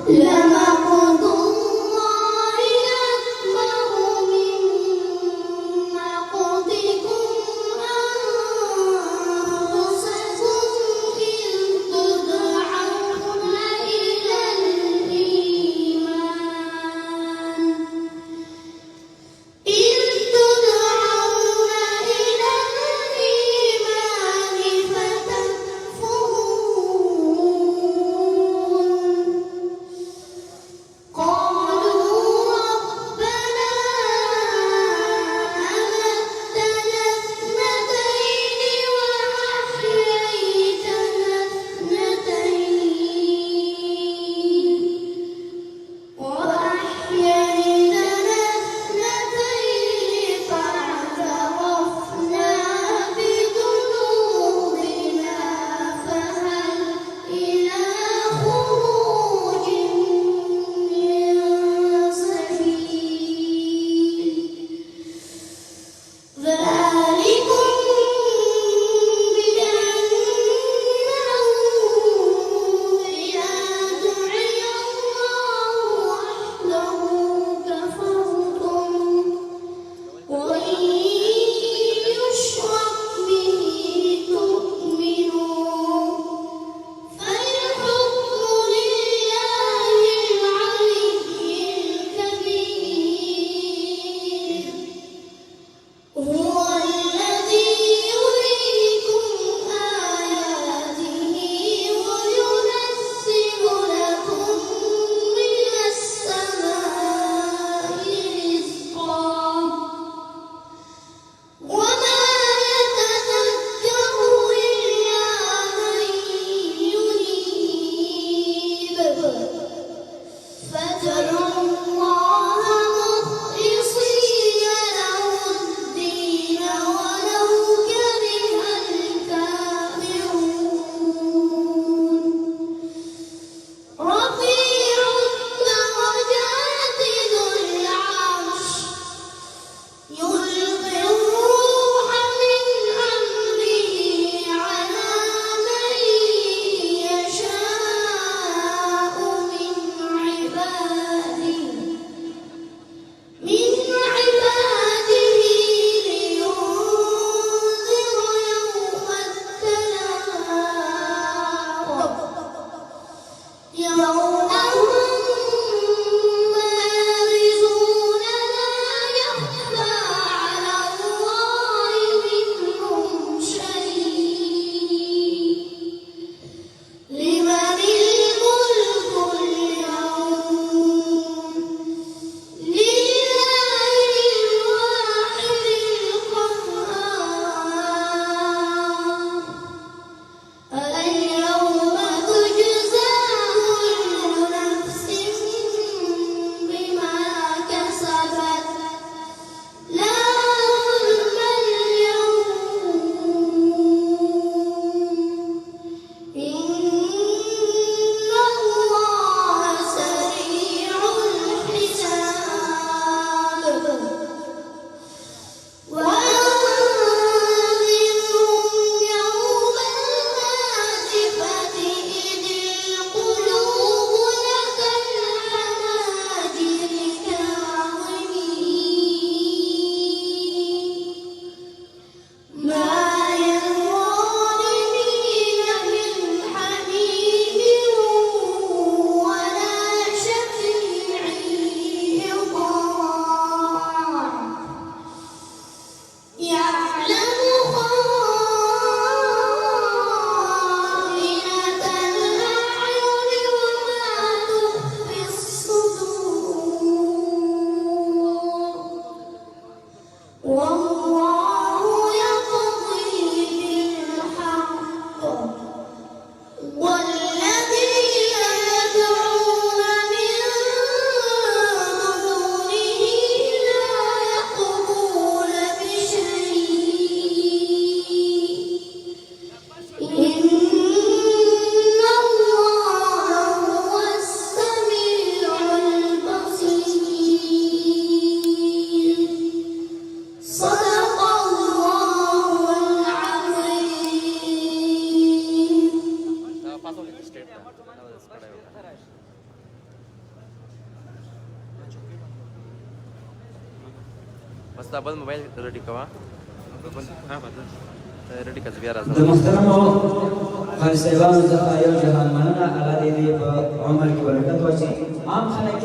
لمقت الله أكبر من مقتكم أنفسكم إذ تدعون إلى الإيمان فتكفرون قالوا ربنا أمتنا اثنتين وأحييتنا اثنتين فاعترفنا بذنوبنا فهل إلى خروج من سبيل ذلكم بأنه إذا دعي الله وحده كفرتم وإن يشرك به تؤمنوا فالحكم لله العلي الكبير هو الذي يريكم آياته وينزل لكم من السماء رزقا وما يتذكر إلا من ينيب فادعوا الله مخلصين له الدين ولو كره الكافرون رفيع الدرجات ذو العرش يلقي الروح من أمره على من يشاء من عباده لينذر يوم التلاق يوم هم بارزون لا يخفى على الله منهم شيء لمن الملك اليوم لله الواحد القهار اليوم تجزى كل بس دا بل موبایل ریډي کوه ریډي که زه بیا د راځم محترمو قاری صاحبانو څخه یو جهان مننه هغه دې په عمر کې برکت واچوي عام خلک